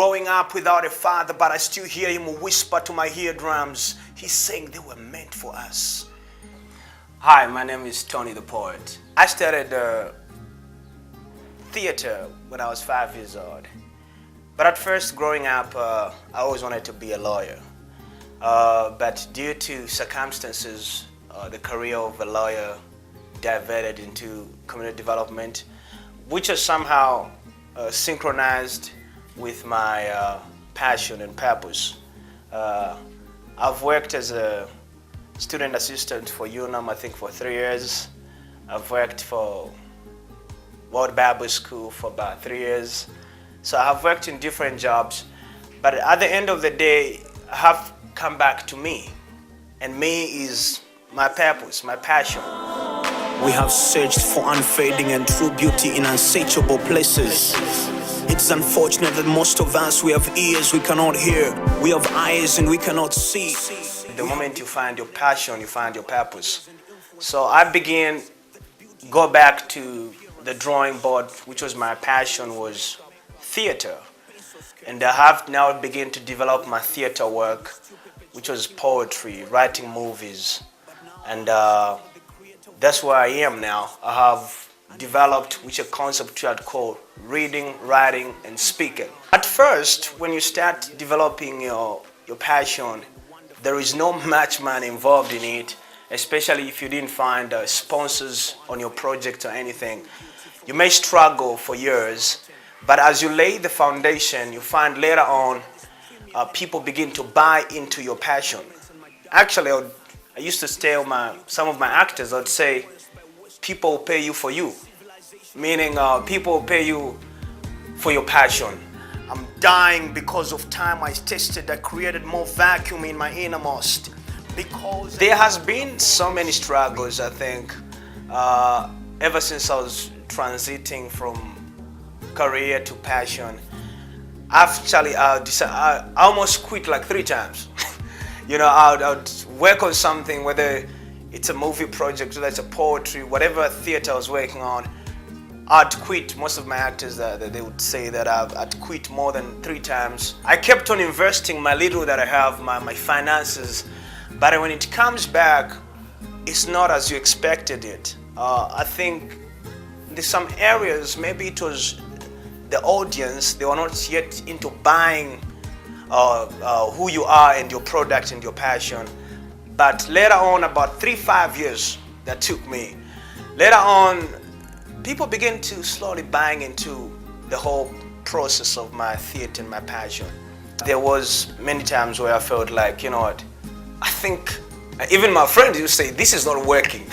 growing up without a father, but I still hear him whisper to my eardrums. He's saying they were meant for us. Hi, my name is Tony the Poet. I started theater when I was 5 years old. But at first, growing up, I always wanted to be a lawyer. But due to circumstances, the career of a lawyer diverted into community development, which was somehow synchronized with my passion and purpose. I've worked as a student assistant for UNAM, I think for 3 years. I've worked for World Bible School for about 3 years. So I have worked in different jobs, but at the end of the day, I have come back to me. And me is my purpose, my passion. We have searched for unfading and true beauty in unsatiable places. It's unfortunate that most of us, we have ears we cannot hear. We have eyes and we cannot see. The moment you find your passion, you find your purpose. So I began, go back to the drawing board, which was my passion, was theater. And I have now begun to develop my theater work, which was poetry, writing movies. And that's where I am now. I have developed a concept I'd call reading, writing, and speaking. At first, when you start developing your passion, there is no much money involved in it, especially if you didn't find sponsors on your project or anything. You may struggle for years, but as you lay the foundation, you find later on people begin to buy into your passion. Actually, I used to tell some of my actors, I'd say, people pay you for you. Meaning people pay you for your passion. I'm dying because of time I tested. I created more vacuum in my innermost. Because there has been so many struggles, I think, ever since I was transiting from career to passion. Actually, I almost quit like 3 times. You know, I'd work on something, whether it's a movie project, whether it's a poetry, whatever theater I was working on, I'd quit. Most of my actors, they would say that I'd quit more than 3 times. I kept on investing my little that I have, my finances, but when it comes back, it's not as you expected it. I think there's some areas, maybe it was the audience, they were not yet into buying who you are and your product and your passion. But later on, about 3-5 years that took me, later on, people began to slowly buying into the whole process of my theater and my passion. There was many times where I felt like, you know what, I think, even my friends used to say, this is not working.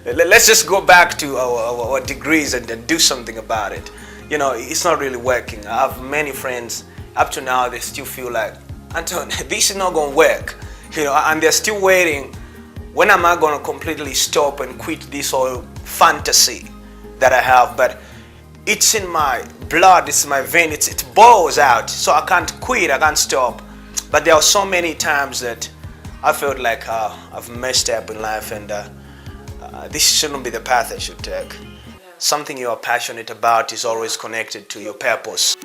Let's just go back to our degrees and do something about it. You know, it's not really working. I have many friends, up to now, they still feel like, Anton, this is not gonna work. You know, and they're still waiting, when am I gonna completely stop and quit this whole fantasy that I have? But it's in my blood, it's in my vein, it boils out, so I can't quit, I can't stop. But there are so many times that I felt like I've messed up in life, and this shouldn't be the path I should take. Something you are passionate about is always connected to your purpose.